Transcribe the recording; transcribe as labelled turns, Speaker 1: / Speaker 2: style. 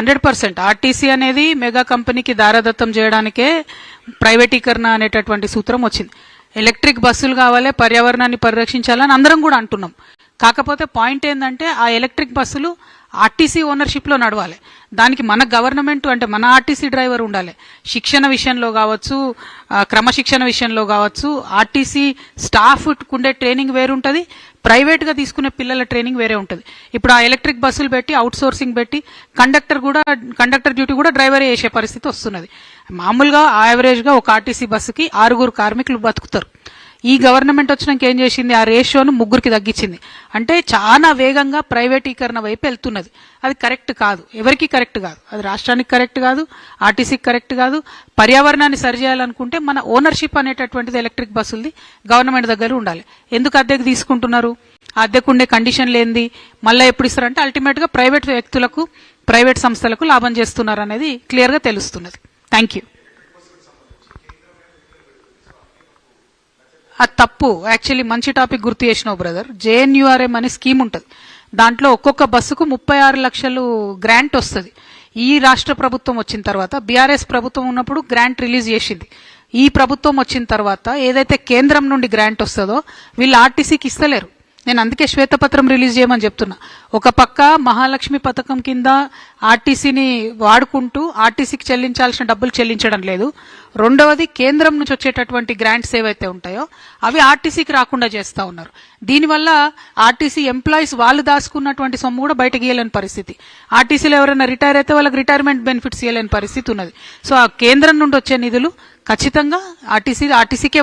Speaker 1: 100% RTC అనేది mega కంపెనీకి దారదత్తం చేయడానికే ప్రైవేటీకరణ అనేటటువంటి సూత్రం వచ్చింది. ఎలక్ట్రిక్ బస్సులు కావాలి, పర్యావరణాన్ని పరిరక్షించాలని అందరం కూడా అంటున్నాం. కాకపోతే పాయింట్ ఏంటంటే ఆ ఎలక్ట్రిక్ బస్సులు ఆర్టీసీ ఓనర్షిప్లో నడవాలి. దానికి మన గవర్నమెంట్ అంటే మన ఆర్టీసీ డ్రైవర్ ఉండాలి. శిక్షణ విషయంలో కావచ్చు, క్రమశిక్షణ విషయంలో కావచ్చు, ఆర్టీసీ స్టాఫ్ ఉండే ట్రైనింగ్ వేరుంటుంది, ప్రైవేట్గా తీసుకునే పిల్లల ట్రైనింగ్ వేరే ఉంటుంది. ఇప్పుడు ఆ ఎలక్ట్రిక్ బస్సులు పెట్టి అవుట్ సోర్సింగ్ పెట్టి కండక్టర్ డ్యూటీ కూడా డ్రైవరే చేసే పరిస్థితి వస్తున్నది. మామూలుగా యావరేజ్గా ఒక ఆర్టీసీ బస్సుకి 6 కార్మికులు బతుకుతారు. ఈ గవర్నమెంట్ వచ్చినాక ఏం చేసింది, ఆ రేషియోను 3కి తగ్గించింది. అంటే చాలా వేగంగా ప్రైవేటీకరణ వైపు వెళ్తున్నది. అది కరెక్ట్ కాదు, ఎవరికి కరెక్ట్ కాదు. అది రాష్ట్రానికి కరెక్ట్ కాదు, ఆర్టీసీకి కరెక్ట్ కాదు. పర్యావరణాన్ని సరిచేయాలనుకుంటే మన ఓనర్షిప్ అనేటటువంటిది ఎలక్ట్రిక్ బస్సులది గవర్నమెంట్ దగ్గర ఉండాలి. ఎందుకు అద్దెకు తీసుకుంటున్నారు? ఆ అద్దెకు ఉండే కండిషన్లు ఏంది, మళ్ళీ ఎప్పుడు ఇస్తారంటే అల్టిమేట్గా ప్రైవేట్ వ్యక్తులకు, ప్రైవేట్ సంస్థలకు లాభం చేస్తున్నారు అనేది క్లియర్గా తెలుస్తున్నది. Thank you. అది తప్పు. యాక్చువల్లీ మంచి టాపిక్ గుర్తు చేసినావు బ్రదర్. JNURM అనే స్కీమ్ ఉంటుంది. దాంట్లో ఒక్కొక్క బస్సుకు 36 లక్షలు గ్రాంట్ వస్తుంది. ఈ రాష్ట్ర ప్రభుత్వం వచ్చిన తర్వాత, బీఆర్ఎస్ ప్రభుత్వం ఉన్నప్పుడు గ్రాంట్ రిలీజ్ చేసింది. ఈ ప్రభుత్వం వచ్చిన తర్వాత ఏదైతే కేంద్రం నుండి గ్రాంట్ వస్తుందో వీళ్ళు ఆర్టీసీకి ఇస్తలేరు. నేను అందుకే శ్వేతపత్రం రిలీజ్ చేయమని చెప్తున్నా. ఒక పక్క మహాలక్ష్మి పథకం కింద ఆర్టీసీని వాడుకుంటూ ఆర్టీసీకి చెల్లించాల్సిన డబ్బులు చెల్లించడం లేదు. రెండవది, కేంద్రం నుంచి వచ్చేటటువంటి గ్రాంట్స్ ఏవైతే ఉంటాయో అవి ఆర్టీసీకి రాకుండా చేస్తూ ఉన్నారు. దీనివల్ల ఆర్టీసీ ఎంప్లాయీస్ వాళ్ళు దాచుకున్నటువంటి సొమ్ము కూడా బయటకు ఇవ్వలేని పరిస్థితి. ఆర్టీసీలో ఎవరైనా రిటైర్ అయితే వాళ్ళకి రిటైర్మెంట్ బెనిఫిట్స్ ఇవ్వలేని పరిస్థితి ఉన్నది. సో ఆ కేంద్రం నుండి వచ్చే నిధులు ఖచ్చితంగా ఆర్టీసీకే